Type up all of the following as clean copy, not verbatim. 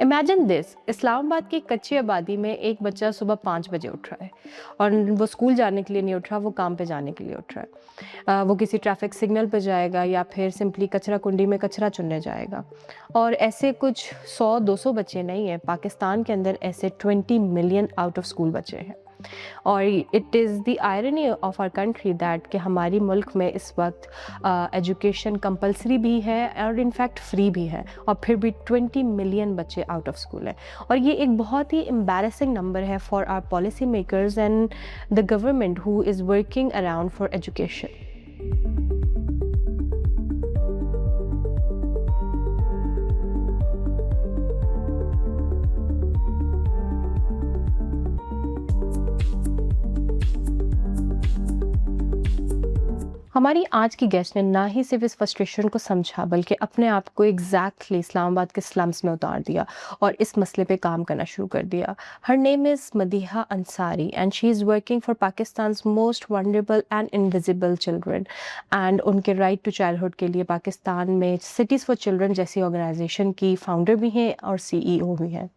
Imagine this, اسلام آباد کی کچی آبادی میں ایک بچہ صبح 5 بجے اٹھ رہا ہے اور وہ اسکول جانے کے لیے نہیں اٹھ رہا، وہ کام پہ جانے کے لیے اٹھ رہا ہے. وہ کسی ٹریفک سگنل پہ جائے گا یا پھر سمپلی کچرا کنڈی میں کچرا چننے جائے گا. اور ایسے کچھ 100-200 بچے نہیں ہیں، پاکستان کے اندر ایسے 20 ملین آؤٹ آف اسکول بچے ہیں. اور it is the irony of our country that کہ ہماری ملک میں اس وقت ایجوکیشن کمپلسری بھی ہے اور انفیکٹ فری بھی ہے، اور پھر بھی 20 ملین بچے آؤٹ آف اسکول ہیں. اور یہ ایک بہت ہی امبیرسنگ نمبر ہے for our policy makers and the government who is working around for education. ہماری آج کی گیسٹ نے نہ ہی صرف اس فرسٹریشن کو سمجھا بلکہ اپنے آپ کو ایگزیکٹلی اسلام آباد کے سلمس میں اتار دیا اور اس مسئلے پہ کام کرنا شروع کر دیا. ہر name is Madiha Ansari and she is working for Pakistan's most vulnerable and invisible children. And ان کے رائٹ ٹو چائلڈہڈ کے لیے پاکستان میں سٹیز فار چلڈرن جیسی آرگنائزیشن کی فاؤنڈر بھی ہیں اور CEO بھی ہیں.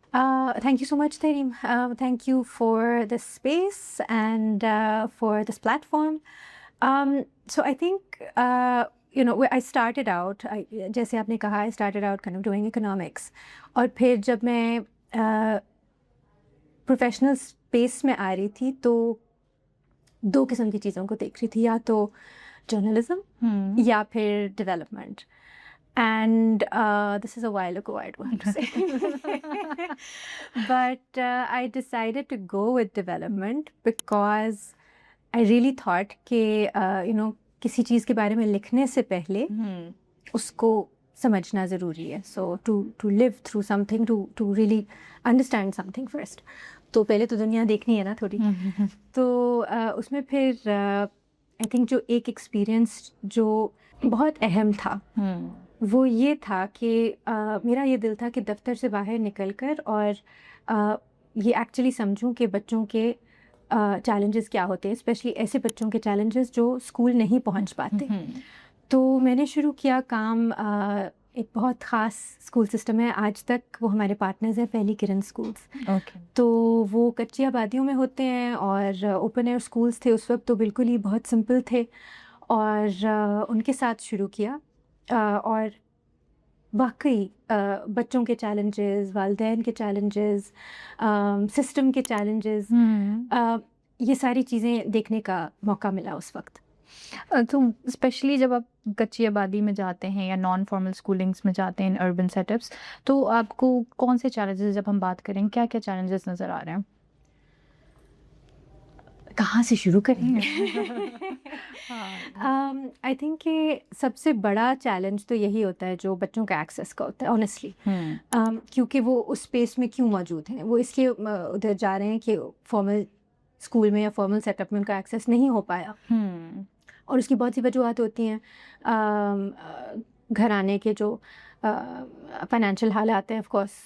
Thank you so much, Tareem. Thank you for this space and for this platform. So I think, I started out, جیسے آپ نے کہا, I started out kind of doing economics. اور پھر جب میں پروفیشنل اسپیس میں آ رہی تھی تو 2 قسم کی چیزوں کو دیکھ رہی تھی, یا تو جرنلزم یا پھر development. And this is a while ago, I'd want to say. But I decided to go with development because I really thought کہ کسی چیز کے بارے میں لکھنے سے پہلے اس کو سمجھنا ضروری ہے. So to live through something, to really understand something first. تو پہلے تو دنیا دیکھنی ہے نا تھوڑی. تو اس میں پھر I think جو ایک ایکسپیرئنس جو بہت اہم تھا وہ یہ تھا کہ میرا یہ دل تھا کہ دفتر سے باہر نکل کر اور یہ ایکچولی سمجھوں کہ بچوں کے چیلنجز کیا ہوتے ہیں, اسپیشلی ایسے بچوں کے چیلنجز جو اسکول نہیں پہنچ پاتے. تو میں نے شروع کیا کام, ایک بہت خاص اسکول سسٹم ہے, آج تک وہ ہمارے پارٹنرز ہیں, پہلی کرن اسکولس. تو وہ کچی آبادیوں میں ہوتے ہیں اور اوپن ایئر اسکولس تھے اس وقت, تو بالکل ہی بہت سمپل تھے. اور ان کے ساتھ شروع کیا اور واقعی بچوں کے چیلنجز, والدین کے چیلنجز, سسٹم کے چیلنجز, یہ ساری چیزیں دیکھنے کا موقع ملا اس وقت. تو اسپیشلی جب آپ کچی آبادی میں جاتے ہیں یا نان فارمل اسکولنگس میں جاتے ہیں, اربن سیٹ اپس, تو آپ کو کون سے چیلنجز, جب ہم بات کریں کیا کیا چیلنجز نظر آ رہے ہیں؟ کہاں سے شروع کریں گے؟ آئی تھنک کہ سب سے بڑا چیلنج تو یہی ہوتا ہے جو بچوں کا ایکسیس کا ہوتا ہے آنیسٹلی. کیونکہ وہ اس اسپیس میں کیوں موجود ہیں, وہ اس لیے ادھر جا رہے ہیں کہ فارمل اسکول میں یا فارمل سیٹ اپ میں ان کا ایکسیس نہیں ہو پایا. اور اس کی بہت سی وجوہات ہوتی ہیں, گھرانے کے جو فائنینشیل حالات ہیں, آف کورس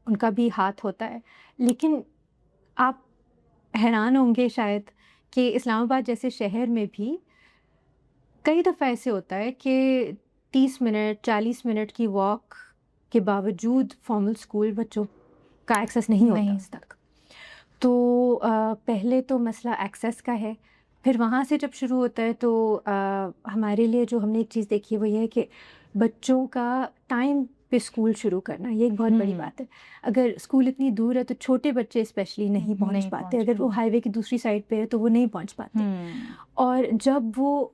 ان کا بھی ہاتھ ہوتا ہے. لیکن آپ حیران ہوں گے شاید کہ اسلام آباد جیسے شہر میں بھی کئی دفعہ ایسے ہوتا ہے کہ 30 منٹ 40 منٹ کی واک کے باوجود فارمل اسکول بچوں کا ایکسیس نہیں ہوتا اس تک. تو پہلے تو مسئلہ ایکسیس کا ہے, پھر وہاں سے جب شروع ہوتا ہے تو ہمارے لیے جو ہم نے ایک چیز دیکھی ہے وہ یہ ہے کہ بچوں کا ٹائم پہ اسکول شروع کرنا, یہ ایک بہت بڑی بات ہے. اگر اسکول اتنی دور ہے تو چھوٹے بچے اسپیشلی نہیں پہنچ پاتے, اگر وہ ہائی وے کی دوسری سائڈ پہ ہے تو وہ نہیں پہنچ پاتے. اور جب وہ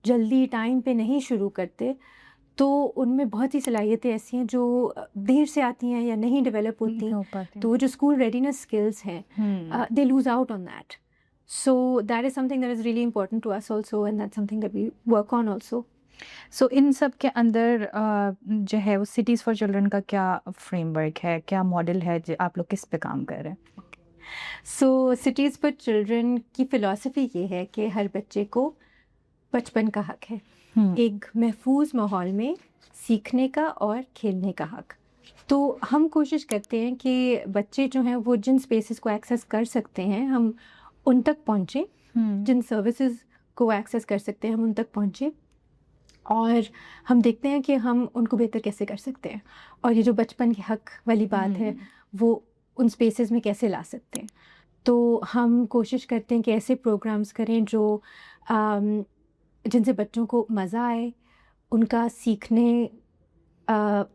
جلدی ٹائم پہ نہیں شروع کرتے تو ان میں بہت سی صلاحیتیں ایسی ہیں جو دیر سے آتی ہیں یا نہیں ڈیولپ ہوتی ہیں, تو وہ جو اسکول ریڈینس اسکلس ہیں they lose out on that. So that is something that is really important to us also, and that something that we work on also. So ان سب کے اندر جو ہے وہ سٹیز فار چلڈرن کا کیا فریم ورک ہے, کیا ماڈل ہے, آپ لوگ کس پہ کام کر رہے ہیں؟ سو سٹیز فار چلڈرن کی فلاسفی یہ ہے کہ ہر بچے کو بچپن کا حق ہے, ایک محفوظ ماحول میں سیکھنے کا اور کھیلنے کا حق. تو ہم کوشش کرتے ہیں کہ بچے جو ہیں وہ جن اسپیسیز کو ایکسیس کر سکتے ہیں ہم ان تک پہنچیں, جن سروسز کو ایکسیس کر سکتے ہیں ہم ان تک پہنچیں. اور ہم دیکھتے ہیں کہ ہم ان کو بہتر کیسے کر سکتے ہیں، اور یہ جو بچپن کے حق والی بات ہے وہ ان اسپیسیز میں کیسے لا سکتے ہیں. تو ہم کوشش کرتے ہیں کہ ایسے پروگرامز کریں جو جن سے بچوں کو مزہ آئے، ان کا سیکھنے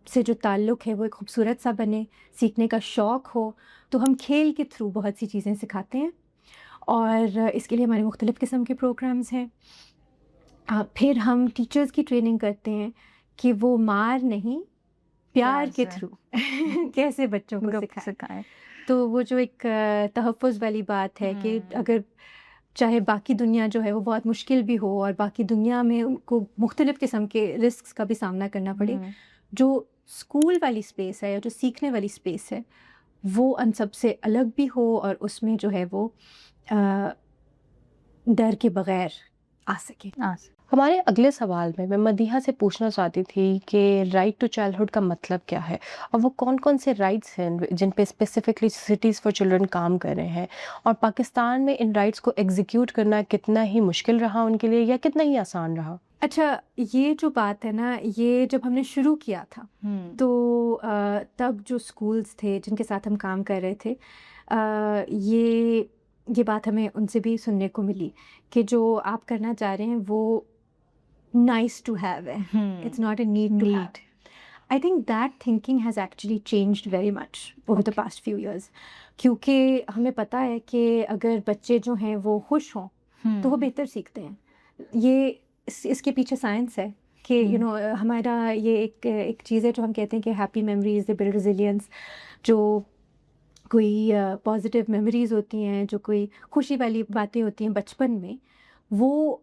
سے جو تعلق ہے وہ ایک خوبصورت سا بنے، سیکھنے کا شوق ہو. تو ہم کھیل کے تھرو بہت سی چیزیں سکھاتے ہیں، اور اس کے لیے ہمارے مختلف قسم کے پروگرامز ہیں. پھر ہم ٹیچرز کی ٹریننگ کرتے ہیں کہ وہ مار نہیں، پیار کے تھرو کیسے بچوں کو سکھائیں. تو وہ جو ایک تحفظ والی بات ہے کہ اگر چاہے باقی دنیا جو ہے وہ بہت مشکل بھی ہو اور باقی دنیا میں ان کو مختلف قسم کے رسکس کا بھی سامنا کرنا پڑے، جو اسکول والی اسپیس ہے یا جو سیکھنے والی اسپیس ہے وہ ان سب سے الگ بھی ہو، اور اس میں جو ہے وہ ڈر کے بغیر آ سکے. ہمارے اگلے سوال میں مدیحہ سے پوچھنا چاہتی تھی کہ رائٹ ٹو چائلڈہڈ کا مطلب کیا ہے، اور وہ کون کون سے رائٹس ہیں جن پہ اسپیسیفکلی سٹیز فار چلڈرن کام کر رہے ہیں، اور پاکستان میں ان رائٹس کو ایگزیکیوٹ کرنا کتنا ہی مشکل رہا ان کے لیے یا کتنا ہی آسان رہا. اچھا، یہ جو بات ہے نا، یہ جب ہم نے شروع کیا تھا تو تب جو اسکولس تھے جن کے ساتھ ہم کام کر رہے تھے، یہ بات ہمیں ان سے بھی سننے کو ملی کہ جو آپ کرنا چاہ رہے ہیں وہ نائس ٹو ہیو ہے، it's not a need to have. I think that thinking has actually changed very much over the past few years, کیونکہ ہمیں پتہ ہے کہ اگر بچے جو ہیں وہ خوش ہوں تو وہ بہتر سیکھتے ہیں. یہ اس کے پیچھے سائنس ہے کہ ہمارا یہ ایک چیز ہے جو ہم کہتے ہیں کہ ہیپی میموریز دے بلڈ ریزیلینس. جو کوئی پازیٹیو میموریز ہوتی ہیں، جو کوئی خوشی والی باتیں ہوتی ہیں بچپن میں، وہ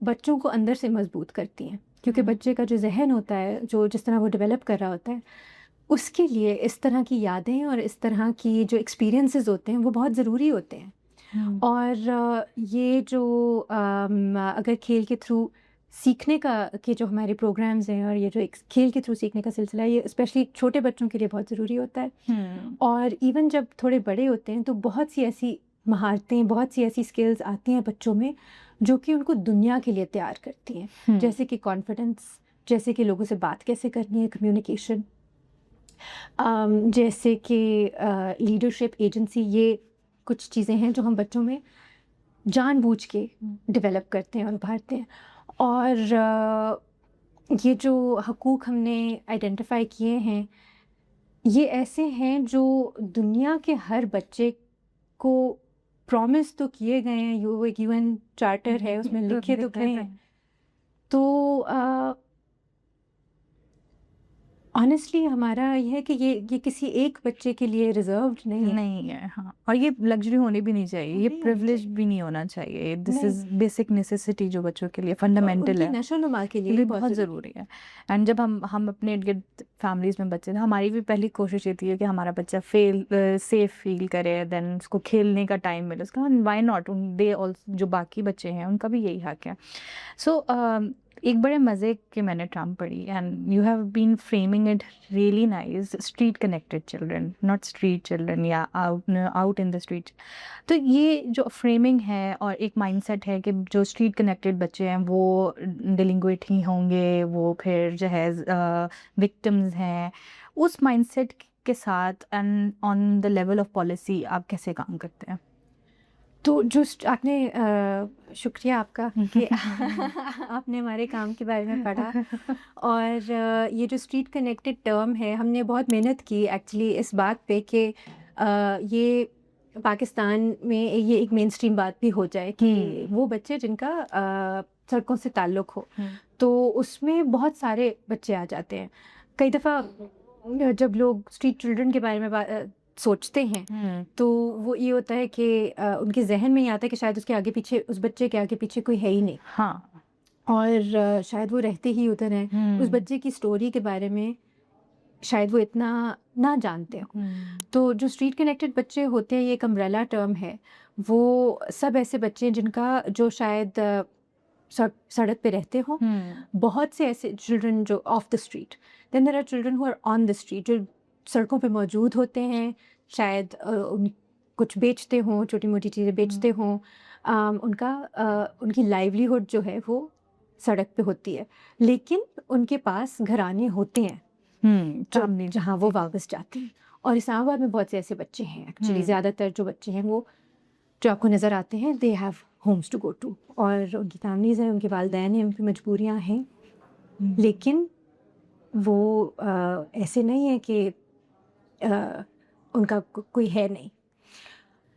بچوں کو اندر سے مضبوط کرتی ہیں، کیونکہ بچے کا جو ذہن ہوتا ہے، جو جس طرح وہ ڈیولپ کر رہا ہوتا ہے، اس کے لیے اس طرح کی یادیں اور اس طرح کی جو ایکسپیرینسز ہوتے ہیں وہ بہت ضروری ہوتے ہیں. اور یہ جو اگر کھیل کے تھرو سیکھنے کے جو ہمارے پروگرامز ہیں، اور یہ جو ایک کھیل کے تھرو سیکھنے کا سلسلہ ہے، یہ اسپیشلی چھوٹے بچوں کے لیے بہت ضروری ہوتا ہے. اور ایون جب تھوڑے بڑے ہوتے ہیں تو بہت سی ایسی مہارتیں، بہت سی ایسی اسکلز آتی ہیں بچوں میں جو کہ ان کو دنیا کے لیے تیار کرتی ہیں، جیسے کہ کانفیڈنس، جیسے کہ لوگوں سے بات کیسے کرنی ہے، کمیونیکیشن، جیسے کہ لیڈرشپ، ایجنسی. یہ کچھ چیزیں ہیں جو ہم بچوں میں جان بوجھ کے ڈیولپ کرتے ہیں اور ابھارتے ہیں. اور یہ جو حقوق ہم نے آئیڈینٹیفائی کیے ہیں، یہ ایسے ہیں جو دنیا کے ہر بچے کو پرومس تو کیے گئے ہیں، ایک یو این چارٹر ہے، اس میں لکھے تو گئے ہیں. تو آنیسٹلی ہمارا یہ ہے کہ یہ کسی ایک بچے کے لیے ریزروڈ نہیں ہے. ہاں، اور یہ لگژری ہونی بھی نہیں چاہیے، یہ پریولیج بھی نہیں ہونا چاہیے. دس از بیسک نیسیسٹی جو بچوں کے لیے فنڈامنٹل ہے، نشو و نما کے لیے بہت ضروری ہے. اینڈ جب ہم اپنے ارد گرد فیملیز میں بچے تھے، ہماری بھی پہلی کوشش یہ تھی کہ ہمارا بچہ سیف فیل کرے، دین اس کو کھیلنے کا ٹائم ملے. اس کا وائی ناٹ، دے آلسو جو باقی بچے ہیں ان کا بھی یہی حق ہے. سو ایک بڑے مزے کے میں نے ٹرم پڑھی، and you have been framing it really nice, street connected children, not street children یا آؤٹ ان دا اسٹریٹ. تو یہ جو فریمنگ ہے اور ایک مائنڈ سیٹ ہے کہ جو اسٹریٹ کنیکٹڈ بچے ہیں وہ ڈیلنگویٹ ہی ہوں گے، وہ پھر جو ہے وکٹمز ہیں، اس مائنڈ سیٹ کے ساتھ and on the level of policy آپ کیسے کام کرتے ہیں؟ تو جو آپ نے شکریہ آپ کا کہ آپ نے ہمارے کام کے بارے میں پڑھا. اور یہ جو اسٹریٹ کنیکٹڈ ٹرم ہے، ہم نے بہت محنت کی ایکچولی اس بات پہ کہ یہ پاکستان میں یہ ایک مین اسٹریم بات بھی ہو جائے کہ وہ بچے جن کا سڑکوں سے تعلق ہو. تو اس میں بہت سارے بچے آ جاتے ہیں. کئی دفعہ جب لوگ اسٹریٹ چلڈرن کے بارے میں سوچتے ہیں تو وہ یہ ہوتا ہے کہ ان کے ذہن میں یہ آتا ہے کہ شاید اس کے آگے پیچھے، اس بچے کے آگے پیچھے کوئی ہے ہی نہیں. ہاں، اور شاید وہ رہتے ہی ادھر ہیں. اس بچے کی سٹوری کے بارے میں شاید وہ اتنا نہ جانتے ہوں. تو جو اسٹریٹ کنیکٹڈ بچے ہوتے ہیں، یہ ایک امبریلا ٹرم ہے. وہ سب ایسے بچے ہیں جن کا جو شاید سڑک پہ رہتے ہوں. بہت سے ایسے چلڈرن جو off the street, then there are children who are on the street, جو سڑکوں پہ موجود ہوتے ہیں، شاید کچھ بیچتے ہوں، چھوٹی موٹی چیزیں بیچتے ہوں. ان کی لائیولیہڈ جو ہے وہ سڑک پہ ہوتی ہے، لیکن ان کے پاس گھرانے ہوتے ہیں جہاں وہ واپس جاتے ہیں. اور اسلام آباد میں بہت سے ایسے بچے ہیں ایکچولی، زیادہ تر جو بچے ہیں وہ جو آپ کو نظر آتے ہیں they have homes to go to, اور ان کی فیملیز ہیں، ان کے والدین ہیں، ان کی مجبوریاں ہیں، لیکن وہ ایسے نہیں ہے کہ ان کا کوئی ہے نہیں.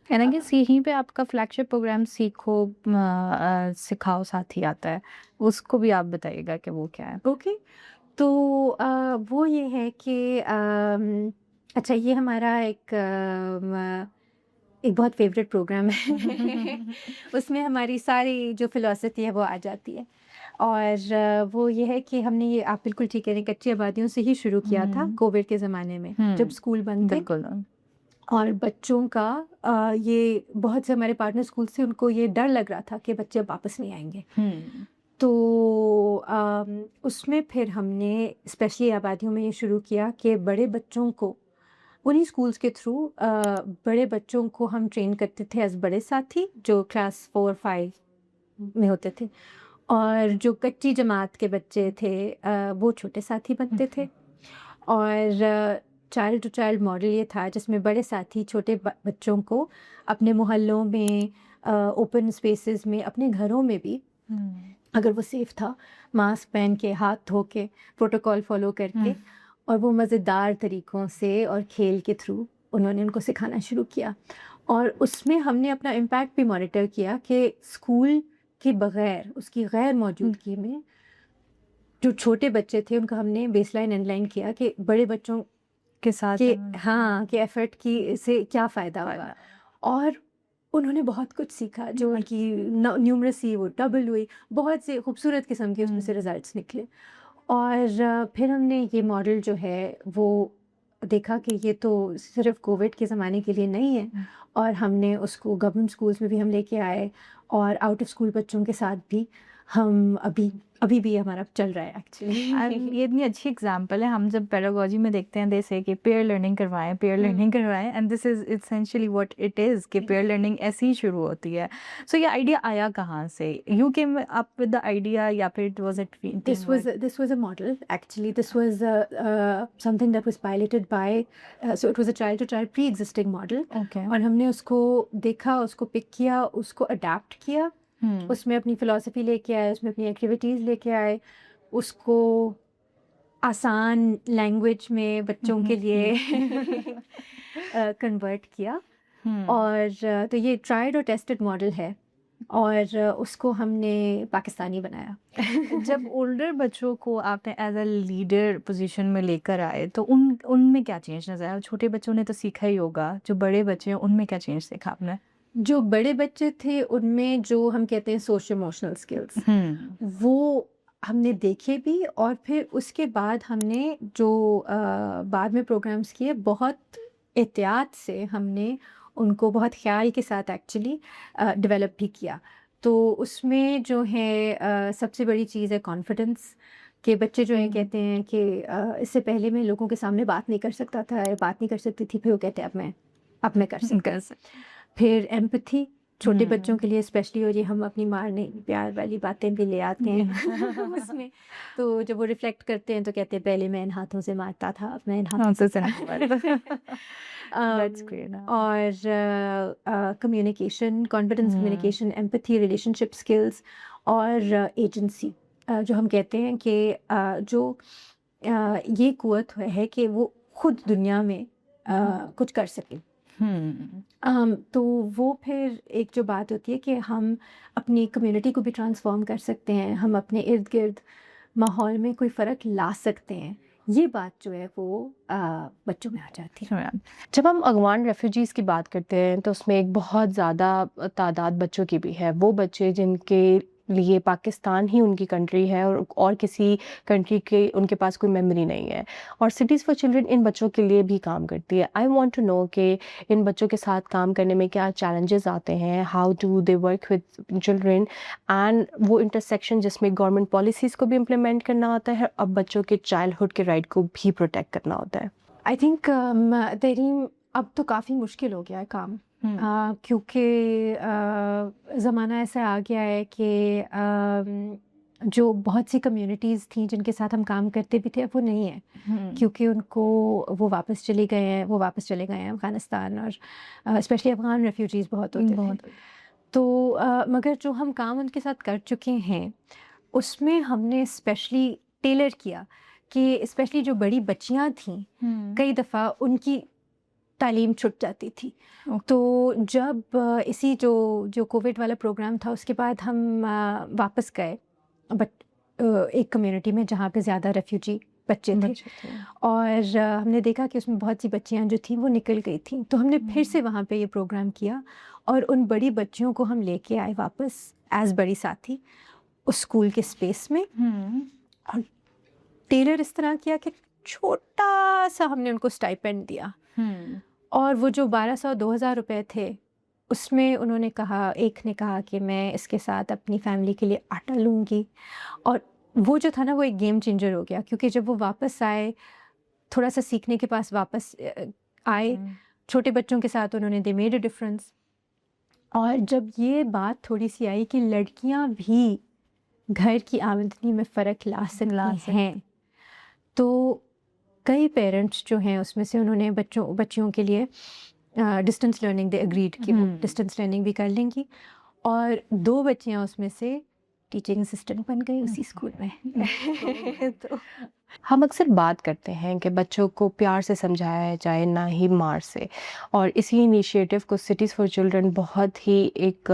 اینڈ آئی گیس یہیں پہ آپ کا فلیگ شپ پروگرام سیکھو سکھاؤ ساتھی آتا ہے، اس کو بھی آپ بتائیے گا کہ وہ کیا ہے. اوکے، تو وہ یہ ہے کہ اچھا یہ ہمارا ایک بہت فیوریٹ پروگرام ہے. اس میں ہماری ساری جو فلاسفی ہے وہ آ جاتی ہے، اور وہ یہ ہے کہ ہم نے یہ آپ بالکل ٹھیک ہے کچی آبادیوں سے ہی شروع کیا تھا کووڈ کے زمانے میں جب اسکول بند تھے. بالکل. اور بچوں کا یہ بہت سے ہمارے پارٹنر اسکول سے ان کو یہ ڈر لگ رہا تھا کہ بچے واپس نہیں آئیں گے. تو اس میں پھر ہم نے اسپیشلی آبادیوں میں یہ شروع کیا کہ بڑے بچوں کو انہی اسکولس کے تھرو بڑے بچوں کو ہم ٹرین کرتے تھے ایز بڑے ساتھی جو کلاس 4-5 میں ہوتے تھے، اور جو کچی جماعت کے بچے تھے وہ چھوٹے ساتھی بنتے تھے. اور چائلڈ ٹو چائلڈ ماڈل یہ تھا جس میں بڑے ساتھی چھوٹے بچوں کو اپنے محلوں میں، اوپن اسپیسز میں، اپنے گھروں میں بھی اگر وہ سیف تھا، ماسک پہن کے، ہاتھ دھو کے، پروٹوکول فالو کر کے، اور وہ مزیدار طریقوں سے اور کھیل کے تھرو انہوں نے ان کو سکھانا شروع کیا. اور اس میں ہم نے اپنا امپیکٹ بھی مانیٹر کیا کہ اسکول کے بغیر، اس کی غیر موجودگی میں جو چھوٹے بچے تھے ان کا ہم نے بیس لائن اینڈ لائن کیا کہ بڑے بچوں کے ساتھ کہ ایفرٹ کی سے کیا فائدہ ہوا. اور انہوں نے بہت کچھ سیکھا، جو ان کی نیومریسی وہ ڈبل ہوئی، بہت سے خوبصورت قسم کے اس میں سے رزلٹس نکلے. اور پھر ہم نے یہ ماڈل جو ہے وہ دیکھا کہ یہ تو صرف کووڈ کے زمانے کے لیے نہیں ہے، اور ہم نے اس کو گورنمنٹ اسکولس میں بھی ہم لے کے آئے، اور آؤٹ آف اسکول بچوں کے ساتھ بھی ہم ابھی بھی ہمارا چل رہا ہے ایکچولی. یہ اتنی اچھی اگزامپل ہے. ہم جب پیڈاگوجی میں دیکھتے ہیں جیسے کہ پیئر لرننگ کروائیں and this is essentially what it is کہ پیئر لرننگ ایسی ہی شروع ہوتی ہے. سو یہ آئیڈیا آیا کہاں سے؟ You came up with the idea یا پھر it was This was a model actually. This was something that was piloted by so it was a child to child pre-existing model. Okay. اور ہم نے اس کو دیکھا، اس کو پک کیا، اس کو اڈیپٹ کیا، اس میں اپنی فلاسفی لے کے آئے، اس میں اپنی ایکٹیویٹیز لے کے آئے، اس کو آسان لینگویج میں بچوں کے لیے کنورٹ کیا. اور تو یہ ٹرائیڈ اور ٹیسٹڈ ماڈل ہے، اور اس کو ہم نے پاکستانی بنایا. جب اولڈر بچوں کو آپ نے ایز اے لیڈر پوزیشن میں لے کر آئے تو ان میں کیا چینج نظر آیا؟ چھوٹے بچوں نے تو سیکھا ہی ہوگا، جو بڑے بچے ہیں ان میں کیا چینج دیکھا آپ نے؟ جو بڑے بچے تھے ان میں جو ہم کہتے ہیں سوشل ایموشنل اسکلس، وہ ہم نے دیکھے بھی، اور پھر اس کے بعد ہم نے جو بعد میں پروگرامس کیے بہت احتیاط سے ہم نے ان کو بہت خیال کے ساتھ ایکچولی ڈیولپ بھی کیا. تو اس میں جو ہے سب سے بڑی چیز ہے کانفیڈنس، کہ بچے جو ہیں کہتے ہیں کہ اس سے پہلے میں لوگوں کے سامنے بات نہیں کر سکتا تھا، بات نہیں کر سکتی تھی، پھر وہ کہتے ہیں اب میں کر سکتا. پھر ایمپتھی چھوٹے بچوں کے لیے اسپیشلی، اور یہ ہم اپنی مارنے پیار والی باتیں بھی لے آتے ہیں اس میں. تو جب وہ ریفلیکٹ کرتے ہیں تو کہتے ہیں پہلے میں ان ہاتھوں سے مارتا تھا، اب میں ان ہاتھوں سے. اور communication, confidence communication, empathy, relationship skills, اور ایجنسی جو ہم کہتے ہیں کہ جو یہ قوت ہے کہ وہ خود دنیا میں کچھ کر سکیں. تو وہ پھر ایک جو بات ہوتی ہے کہ ہم اپنی کمیونٹی کو بھی ٹرانسفارم کر سکتے ہیں، ہم اپنے ارد گرد ماحول میں کوئی فرق لا سکتے ہیں، یہ بات جو ہے وہ بچوں میں آ جاتی ہے. جب ہم افغان ریفیوجیز کی بات کرتے ہیں تو اس میں ایک بہت زیادہ تعداد بچوں کی بھی ہے، وہ بچے جن کے لیے پاکستان ہی ان کی کنٹری ہے اور کسی کنٹری کے ان کے پاس کوئی میموری نہیں ہے، اور سٹیز فار چلڈرن ان بچوں کے لیے بھی کام کرتی ہے. آئی وانٹ ٹو نو کہ ان بچوں کے ساتھ کام کرنے میں کیا چیلنجز آتے ہیں، how do they work with children, and وہ انٹرسیکشن جس میں گورنمنٹ پالیسیز کو بھی امپلیمنٹ کرنا ہوتا ہے، اب بچوں کے چائلڈہڈ کے رائٹ کو بھی پروٹیکٹ کرنا ہوتا ہے. آئی تھنک تحریم اب تو کافی مشکل ہو گیا ہے کام، کیونکہ زمانہ ایسا آ گیا ہے کہ جو بہت سی کمیونٹیز تھیں جن کے ساتھ ہم کام کرتے بھی تھے اب وہ نہیں ہیں، کیونکہ ان کو وہ واپس چلے گئے ہیں افغانستان، اور اسپیشلی افغان ریفیوجیز بہت ہوتے ہیں. تو مگر جو ہم کام ان کے ساتھ کر چکے ہیں اس میں ہم نے اسپیشلی ٹیلر کیا کہ اسپیشلی جو بڑی بچیاں تھیں کئی دفعہ ان کی تعلیم چھٹ جاتی تھی. تو جب اسی جو کووڈ والا پروگرام تھا اس کے بعد ہم واپس گئے بٹ ایک کمیونٹی میں جہاں پہ زیادہ ریفیوجی بچے تھے، اور ہم نے دیکھا کہ اس میں بہت سی بچیاں جو تھیں وہ نکل گئی تھیں. تو ہم نے پھر سے وہاں پہ یہ پروگرام کیا اور ان بڑی بچیوں کو ہم لے کے آئے واپس ایز بڑی ساتھی اس اسکول کے اسپیس میں، اور ٹیلر اس طرح کیا کہ چھوٹا سا ہم نے ان کو اسٹائپینڈ دیا، اور وہ جو 1200-2000 روپے تھے اس میں انہوں نے کہا، ایک نے کہا کہ میں اس کے ساتھ اپنی فیملی کے لیے آٹا لوں گی. اور وہ جو تھا نا وہ ایک گیم چینجر ہو گیا، کیونکہ جب وہ واپس آئے تھوڑا سا سیکھنے کے پاس واپس آئے چھوٹے بچوں کے ساتھ، انہوں نے دے میڈ اے ڈفرینس. اور جب یہ بات تھوڑی سی آئی کہ لڑکیاں بھی گھر کی آمدنی میں فرق لا سکتی ہیں، تو کئی پیرنٹس جو ہیں اس میں سے انہوں نے بچیوں کے لیے ڈسٹینس لرننگ دے اگریڈ کہ وہ ڈسٹینس لرننگ بھی کر لیں گی، اور 2 بچیاں اس میں سے ٹیچنگ اسسٹنٹ بن گئی اسی اسکول میں. تو ہم اکثر بات کرتے ہیں کہ بچوں کو پیار سے سمجھایا جائے نہ ہی مار سے، اور اسی انیشیٹو کو سٹیز فار چلڈرن بہت ہی ایک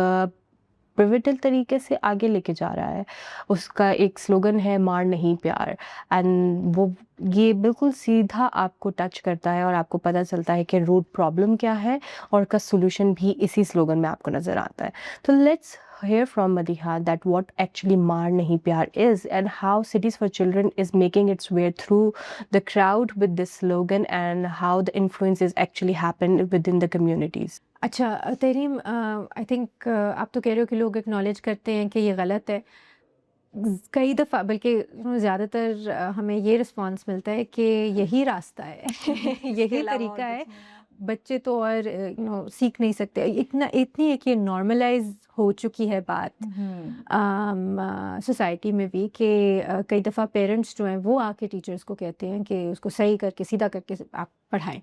پریویٹل طریقے سے آگے لے کے جا رہا ہے. اس کا ایک سلوگن ہے مار نہیں پیار، اینڈ وہ یہ بالکل سیدھا آپ کو ٹچ کرتا ہے اور آپ کو پتہ چلتا ہے کہ روٹ پرابلم کیا ہے، اور کا سولوشن بھی اسی سلوگن میں آپ کو نظر آتا ہے. تو let's hear from Madiha that what actually Maar Nahi Pyar is, and how Cities for Children is making its way through the crowd with this slogan, and how the influences actually happen within the communities. اچھا تریم، I think آپ تو کہہ رہے ہو کہ لوگ acknowledge کرتے ہیں کہ یہ غلط ہے. کئی دفعہ بلکہ زیادہ تر ہمیں یہ رسپانس ملتا ہے کہ یہی راستہ ہے یہی طریقہ ہے، بچے تو اور سیکھ نہیں سکتے. اتنی ہے کہ نارملائز ہو چکی ہے بات سوسائٹی میں بھی کہ کئی دفعہ پیرنٹس جو ہیں وہ آ کے ٹیچرس کو کہتے ہیں کہ اس کو صحیح کر کے سیدھا کر کے آپ پڑھائیں.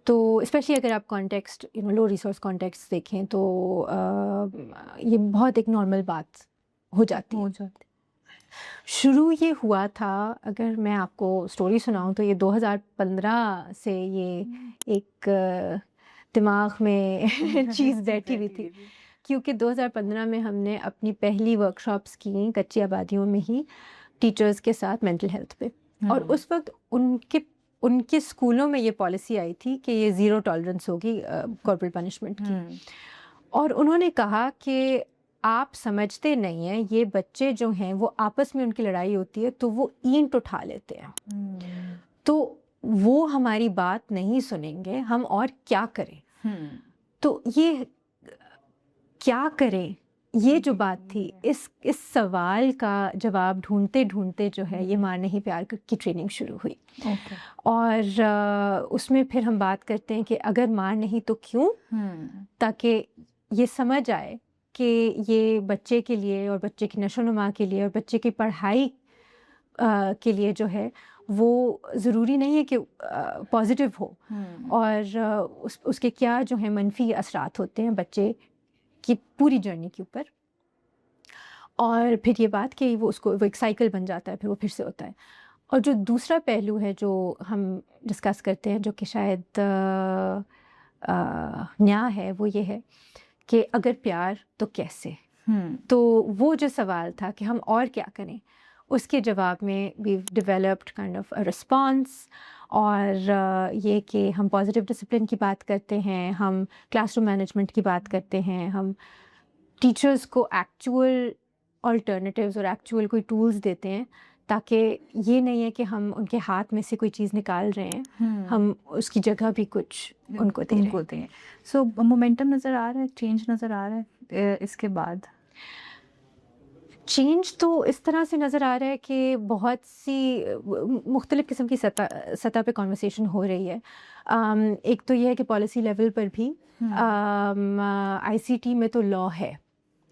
تو اسپیشلی اگر آپ کانٹیکسٹ لو ریسورس کانٹیکسٹ دیکھیں تو یہ بہت ایک نارمل بات ہو جاتی ہے. شروع یہ ہوا تھا، اگر میں آپ کو اسٹوری سناؤں تو یہ 2015 سے یہ ایک دماغ میں چیز بیٹھی ہوئی تھی، کیونکہ 2015 میں ہم نے اپنی پہلی ورکشاپس کی کچی آبادیوں میں ہی ٹیچرز کے ساتھ مینٹل ہیلتھ پہ، اور اس وقت ان کے اسکولوں میں یہ پالیسی آئی تھی کہ یہ 0 ٹالرنس ہوگی کارپوریٹ پنشمنٹ کی. اور انہوں نے کہا کہ آپ سمجھتے نہیں ہیں، یہ بچے جو ہیں وہ آپس میں ان کی لڑائی ہوتی ہے تو وہ اینٹ اٹھا لیتے ہیں، تو وہ ہماری بات نہیں سنیں گے، ہم اور کیا کریں. تو یہ کیا کریں، یہ جو بات تھی، اس سوال کا جواب ڈھونڈتے جو ہے یہ مار نہیں پیار کی ٹریننگ شروع ہوئی. اور اس میں پھر ہم بات کرتے ہیں کہ اگر مار نہیں تو کیوں، تاکہ یہ سمجھ آئے کہ یہ بچے کے لیے اور بچے کی نشو و نما کے لیے اور بچے کی پڑھائی کے لیے جو ہے وہ ضروری نہیں ہے کہ پازیٹیو ہو، اور اس کے کیا جو ہیں منفی اثرات ہوتے ہیں بچے کی پوری جرنی کے اوپر. اور پھر یہ بات کہ وہ ایک سائیکل بن جاتا ہے، پھر وہ پھر سے ہوتا ہے. اور جو دوسرا پہلو ہے جو ہم ڈسکس کرتے ہیں، جو کہ شاید نیا ہے، وہ یہ ہے کہ اگر پیار تو کیسے. تو وہ جو سوال تھا کہ ہم اور کیا کریں، اس کے جواب میں we developed kind of response. اور یہ کہ ہم پازیٹیو ڈسپلن کی بات کرتے ہیں، ہم کلاس روم مینجمنٹ کی بات کرتے ہیں، ہم ٹیچرز کو ایکچوئل آلٹرنیٹیوز اور ایکچوئل کوئی ٹولز دیتے ہیں، تاکہ یہ نہیں ہے کہ ہم ان کے ہاتھ میں سے کوئی چیز نکال رہے ہیں، ہم اس کی جگہ بھی کچھ ان کو دے رہے ہیں. سو مومنٹم نظر آ رہا ہے، چینج نظر آ رہا ہے اس کے بعد. چینج تو اس طرح سے نظر آ رہا ہے کہ بہت سی مختلف قسم کی سطح پہ کانورسیشن ہو رہی ہے. ایک تو یہ ہے کہ پالیسی لیول پر بھی آئی سی ٹی میں تو لا ہے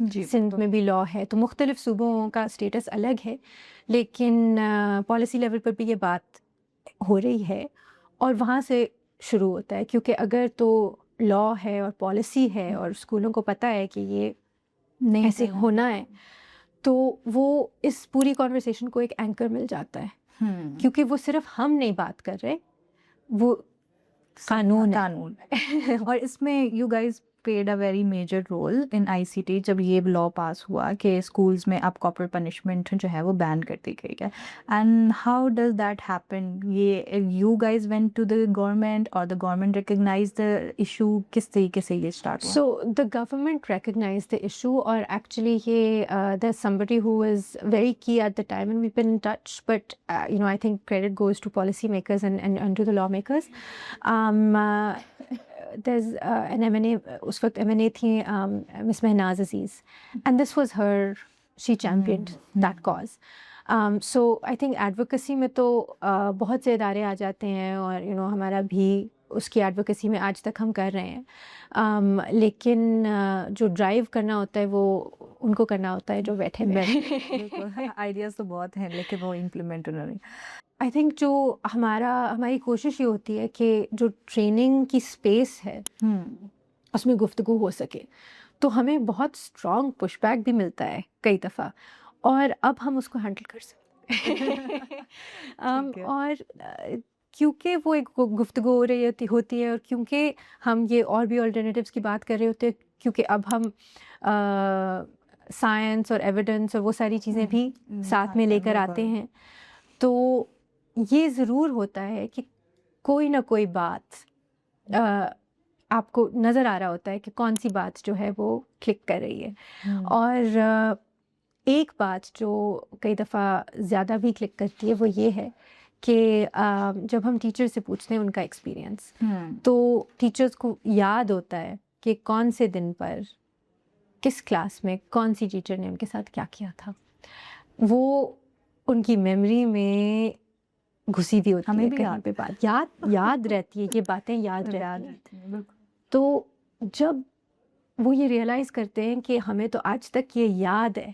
جی سندھ میں بھی لا ہے، تو مختلف صوبوں کا اسٹیٹس الگ ہے، لیکن پالیسی لیول پر بھی یہ بات ہو رہی ہے اور وہاں سے شروع ہوتا ہے، کیونکہ اگر تو لا ہے اور پالیسی ہے اور اسکولوں کو پتہ ہے کہ یہ نہیں ایسے ہونا ہے، تو وہ اس پوری کانورسیشن کو ایک اینکر مل جاتا ہے، کیونکہ وہ صرف ہم نہیں بات کر رہے، وہ قانون ہے۔ اور اس میں you guys played a very major role in I C T, جب یہ لا پاس ہوا کہ اسکولس میں اب کارپوریٹ پنشمنٹ جو ہے وہ بین کر دی گئی ہے، and how does that happen? یہ you guys went to the government اور the government recognise the issue, کس طریقے سے یہ اسٹارٹ ہوا؟ So the government recognized the issue, or actually there's somebody who was very key at the time and we've been in touch, but I think credit goes to policymakers and to the lawmakers. There's an M&A, اس وقت M&A تھی Miss Mehnaz Aziz, and this was her, she championed that cause. So I think advocacy میں تو بہت سے ادارے آ جاتے ہیں اور ہمارا بھی اس کی ایڈوکیسی میں آج تک ہم کر رہے ہیں، لیکن جو ڈرائیو کرنا ہوتا ہے وہ ان کو کرنا ہوتا ہے جو بیٹھے ہوئے آئیڈیاز تو بہت ہیں لیکن وہ امپلیمنٹ انہوں نے۔ آئی تھنک جو ہماری کوشش یہ ہوتی ہے کہ جو ٹریننگ کی اسپیس ہے اس میں گفتگو ہو سکے، تو ہمیں بہت اسٹرانگ پش بیک بھی ملتا ہے کئی دفعہ، اور اب ہم اس کو ہینڈل کر سکتے ہیں، اور کیونکہ وہ ایک گفتگو ہو رہی ہوتی ہے، اور کیونکہ ہم یہ اور بھی آلٹرنیٹیوز کی بات کر رہے ہوتے ہیں، کیونکہ اب ہم سائنس اور ایویڈنس اور وہ ساری چیزیں بھی ساتھ میں لے کر آتے ہیں، تو یہ ضرور ہوتا ہے کہ کوئی نہ کوئی بات آپ کو نظر آ رہا ہوتا ہے کہ کون سی بات جو ہے وہ کلک کر رہی ہے، اور ایک بات جو کئی دفعہ زیادہ بھی کلک کرتی ہے وہ یہ ہے کہ جب ہم ٹیچر سے پوچھتے ہیں ان کا ایکسپیرئنس، تو ٹیچرز کو یاد ہوتا ہے کہ کون سے دن پر کس کلاس میں کون سی ٹیچر نے ان کے ساتھ کیا کیا تھا، وہ ان کی میموری میں گھسی ہوئی ہوتی ہے، کہیں پہ بات یاد رہتی ہے، یہ باتیں یاد رہتی ہیں۔ تو جب وہ یہ ریئلائز کرتے ہیں کہ ہمیں تو آج تک یہ یاد ہے،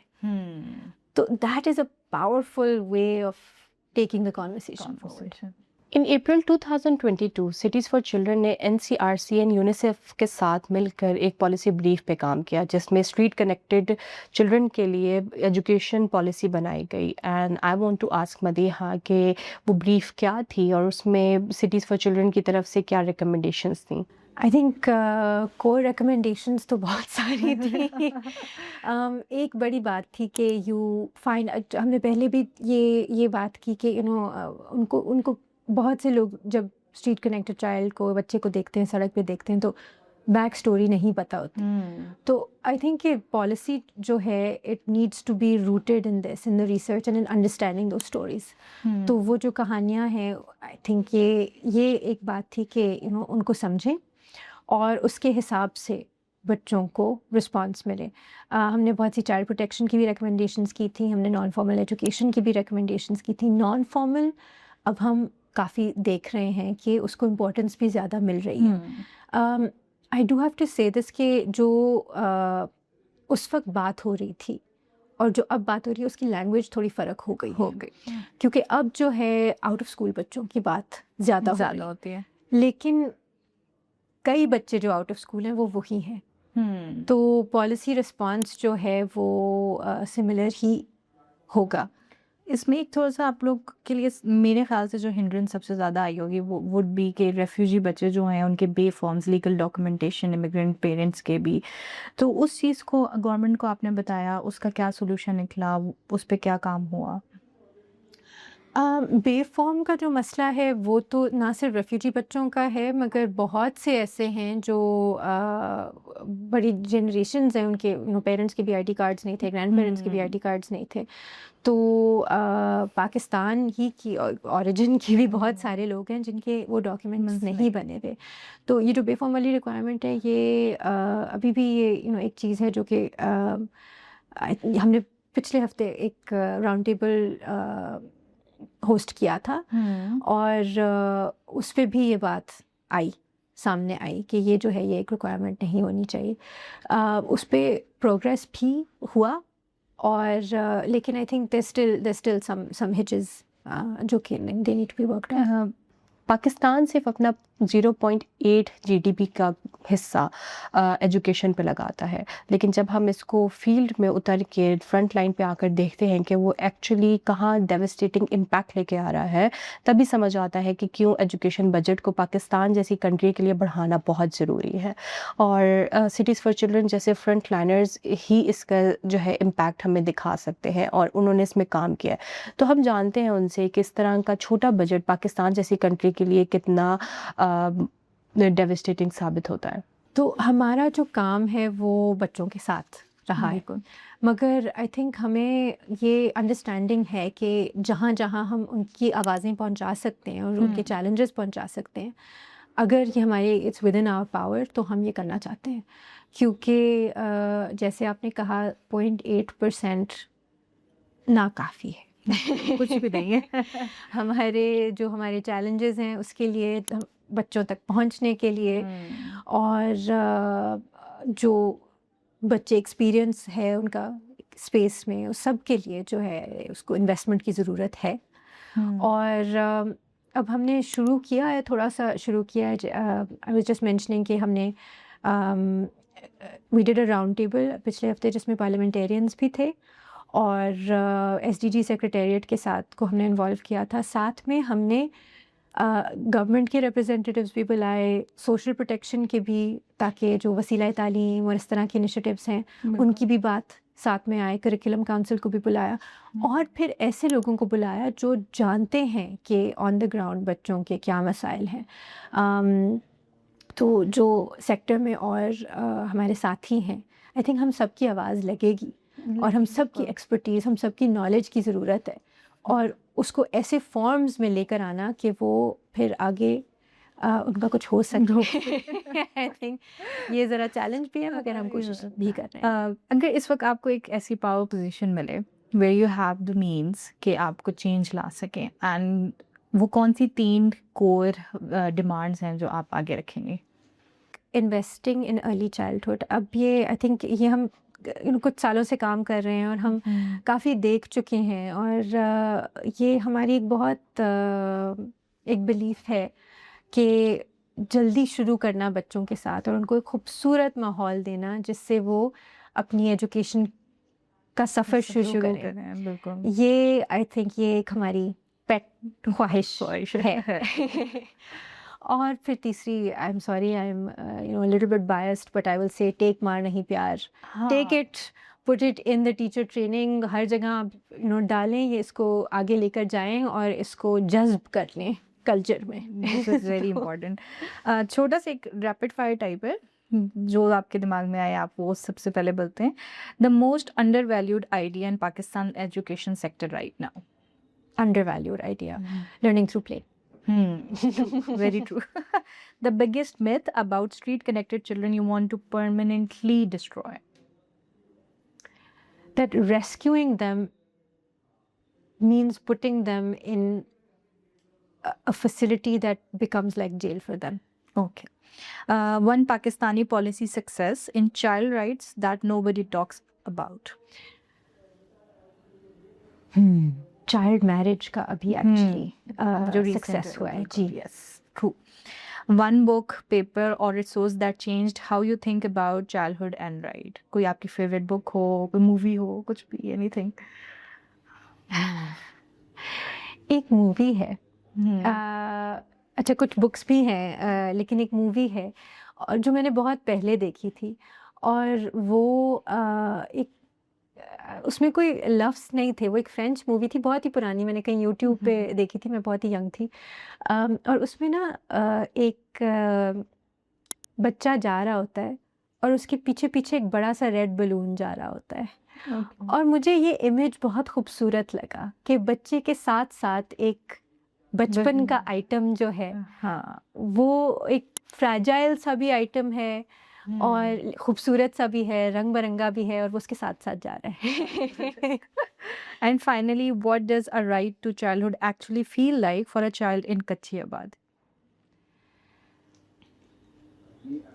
تو that is a powerful way of taking the conversation forward. In April 2022 Cities for Children نے NCRC اور یونیسیف کے ساتھ مل کر ایک پالیسی بریف پہ کام کیا، جس میں اسٹریٹ کنیکٹڈ چلڈرن کے لیے ایجوکیشن پالیسی بنائی گئی، and I want to ask Madiha کہ وہ بریف کیا تھی اور اس میں سٹیز فار چلڈرن کی طرف سے کیا ریکمنڈیشنز تھیں؟ آئی تھنک کور ریکمنڈیشنس تو بہت ساری تھیں۔ ایک بڑی بات تھی کہ ہم نے پہلے بھی یہ بات کی کہ ان کو بہت سے لوگ جب اسٹریٹ کنیکٹڈ چائلڈ کو، بچے کو دیکھتے ہیں، سڑک پہ دیکھتے ہیں، تو بیک اسٹوری نہیں پتہ ہوتی، تو آئی تھنک کہ پالیسی جو ہے it needs to be rooted in this, in the research and in understanding those stories. تو وہ جو کہانیاں ہیں، آئی تھنک یہ ایک بات تھی کہ ان کو سمجھیں اور اس کے حساب سے بچوں کو رسپانس ملے۔ ہم نے بہت سی چائلڈ پروٹیکشن کی بھی ریکمنڈیشنز کی تھیں، ہم نے نان فارمل ایجوکیشن کی بھی ریکمنڈیشنز کی تھیں۔ نان فارمل اب ہم کافی دیکھ رہے ہیں کہ اس کو امپورٹنس بھی زیادہ مل رہی ہے۔ آئی ڈو ہیو ٹو سے دس کہ جو اس وقت بات ہو رہی تھی اور جو اب بات ہو رہی ہے اس کی لینگویج تھوڑی فرق ہو گئی، کیونکہ اب جو ہے آؤٹ آف اسکول بچوں کی بات زیادہ ہوتی ہے، لیکن کئی بچے جو آؤٹ آف اسکول ہیں وہ وہی ہیں، تو پالیسی رسپانس جو ہے وہ سملر ہی ہوگا۔ اس میں ایک تھوڑا سا آپ لوگ کے لیے میرے خیال سے جو ہنڈرنس سب سے زیادہ آئی ہوگی وہ وڈ بی کہ ریفیوجی بچے جو ہیں ان کے B forms, legal documentation, immigrant parents کے بھی، تو اس چیز کو گورنمنٹ کو آپ نے بتایا، اس کا کیا سولوشن نکلا، اس پہ کیا کام ہوا؟ بے فارم کا جو مسئلہ ہے وہ تو نہ صرف ریفیوجی بچوں کا ہے، مگر بہت سے ایسے ہیں جو بڑی جنریشنز ہیں، ان کے پیرنٹس کے بھی آئی ڈی کارڈز نہیں تھے، گرینڈ پیرنٹس کے بھی آئی ڈی کارڈز نہیں تھے، تو پاکستان ہی کی اوریجن کی بھی بہت سارے لوگ ہیں جن کے وہ ڈاکیومنٹس نہیں بنے ہوئے۔ تو یہ جو بے فارم والی ریکوائرمنٹ ہے، یہ ابھی بھی یہ ایک چیز ہے جو کہ ہم نے پچھلے ہفتے ایک راؤنڈ ٹیبل ہوسٹ کیا تھا، اور اس پہ بھی یہ بات آئی سامنے آئی کہ یہ جو ہے یہ ایک ریکوائرمنٹ نہیں ہونی چاہیے. اس پہ پروگریس بھی ہوا اور لیکن I think there still some hitches جو کہ they need to be worked on. Pakistan صرف اپنا 0.8 GDP کا حصہ ایجوکیشن پہ لگاتا ہے، لیکن جب ہم اس کو فیلڈ میں اتر کے فرنٹ لائن پہ آ کر دیکھتے ہیں کہ وہ ایکچولی کہاں ڈیوسٹیٹنگ امپیکٹ لے کے آ رہا ہے، تبھی سمجھ آتا ہے کہ کیوں ایجوکیشن بجٹ کو پاکستان جیسی کنٹری کے لیے بڑھانا بہت ضروری ہے. اور سٹیز فار چلڈرن جیسے فرنٹ لائنرز ہی اس کا جو ہے امپیکٹ ہمیں دکھا سکتے ہیں، اور انہوں نے اس میں کام کیا ہے. تو ہم جانتے ہیں ان سے کہ اس طرح کا چھوٹا بجٹ پاکستان جیسی کنٹری کے لیے کتنا ڈیوسٹیٹنگ ثابت ہوتا ہے. تو ہمارا جو کام ہے وہ بچوں کے ساتھ رہا ہے، مگر آئی تھنک ہمیں یہ انڈرسٹینڈنگ ہے کہ جہاں جہاں ہم ان کی آوازیں پہنچا سکتے ہیں اور ان کے چیلنجز پہنچا سکتے ہیں، اگر یہ ہمارے it's with in our power تو ہم یہ کرنا چاہتے ہیں. کیونکہ جیسے آپ نے کہا 0.8% ناکافی ہے، کچھ بھی نہیں ہے. ہمارے چیلنجز ہیں اس کے لیے بچوں تک پہنچنے کے لیے، اور جو بچے ایکسپیرئنس ہے ان کا اسپیس میں، اس سب کے لیے جو ہے اس کو انویسٹمنٹ کی ضرورت ہے. اور اب ہم نے شروع کیا ہے، تھوڑا سا شروع کیا ہے. آئی واز جسٹ مینشننگ کہ ہم نے we did a round table پچھلے ہفتے جس میں پارلیمنٹیرینس بھی تھے، اور ایس ڈی جی سیکریٹریٹ کے ساتھ کو ہم نے انوالو کیا تھا. ساتھ میں ہم نے گورنمنٹ کے ریپرزینٹیوز بھی بلائے، سوشل پروٹیکشن کے بھی، تاکہ جو وسیلہ تعلیم اور اس طرح کے انیشیٹیوز ہیں ان کی بھی بات ساتھ میں آئے. کریکولم کاؤنسل کو بھی بلایا، اور پھر ایسے لوگوں کو بلایا جو جانتے ہیں کہ آن دا گراؤنڈ بچوں کے کیا مسائل ہیں. تو جو سیکٹر میں اور ہمارے ساتھی ہیں، آئی تھنک ہم سب کی آواز لگے گی، اور ہم سب کی ایکسپرٹیز، ہم سب کی نالج کی ضرورت ہے، اور اس کو ایسے فارمز میں لے کر آنا کہ وہ پھر آگے ان کا کچھ ہو سکے. آئی تھنک یہ ذرا چیلنج بھی ہے، مگر ہم کوشش بھی کر رہے ہیں. اگر اس وقت آپ کو ایک ایسی پاور پوزیشن ملے where you have the means کہ آپ کو چینج لا سکیں، اینڈ وہ کون سی 3 کور ڈیمانڈس ہیں جو آپ آگے رکھیں گے؟ Investing in early childhood. اب یہ آئی تھنک یہ ہم کچھ سالوں سے کام کر رہے ہیں، اور ہم کافی دیکھ چکے ہیں، اور یہ ہماری ایک بہت ایک بلیف ہے کہ جلدی شروع کرنا بچوں کے ساتھ، اور ان کو ایک خوبصورت ماحول دینا جس سے وہ اپنی ایجوکیشن کا سفر شروع کریں. بالکل. یہ آئی تھنک یہ ایک ہماری پیٹ خواہش ہے. اور پھر تیسری، I am sorry, I am little bit biased but I will say take مار نہیں پیار. Take it, put it in the teacher training, ہر جگہ ڈالیں، یہ اس کو آگے لے کر جائیں اور اس کو جذب کر لیں کلچر میں. دس از ویری امپورٹنٹ. چھوٹا سا ایک ریپڈ فائر ٹائپ ہے، جو آپ کے دماغ میں آئے آپ وہ سب سے پہلے بولتے ہیں. The most under valued idea in Pakistan education sector right now. Under valued idea, learning through play. Very true. The biggest myth about street connected children you want to permanently destroy. That rescuing them means putting them in a facility that becomes like jail for them. Okay. One Pakistani policy success in child rights that nobody talks about. Child marriage کا ابھی actually success ہوا ہے. جی yes true. One book, paper اور resource that changed how you think about childhood and right. کوئی آپ کی favourite بک ہو، کوئی مووی ہو، کچھ بھی، اینی تھنگ. ایک مووی ہے، اچھا کچھ بکس بھی ہیں، لیکن ایک مووی ہے اور جو میں نے بہت پہلے دیکھی تھی، اور وہ ایک اس میں کوئی لفظ نہیں تھے. وہ ایک فرینچ مووی تھی، بہت ہی پرانی، میں نے کہیں یوٹیوب پہ دیکھی تھی، میں بہت ہی ینگ تھی. اور اس میں نا ایک بچہ جا رہا ہوتا ہے، اور اس کے پیچھے پیچھے ایک بڑا سا ریڈ بلون جا رہا ہوتا ہے. اور مجھے یہ امیج بہت خوبصورت لگا کہ بچے کے ساتھ ساتھ ایک بچپن کا آئٹم جو ہے، وہ ایک فریجائل سا بھی آئٹم ہے، اور خوبصورت سا بھی ہے، رنگ برنگا بھی ہے، اور وہ اس کے ساتھ ساتھ جا رہا ہے. And finally what does a right to childhood actually feel like for a child in Kachhi Abad?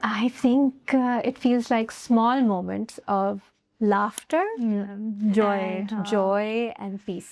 I think it feels like small moments of laughter, joy, and joy and peace.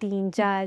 3 4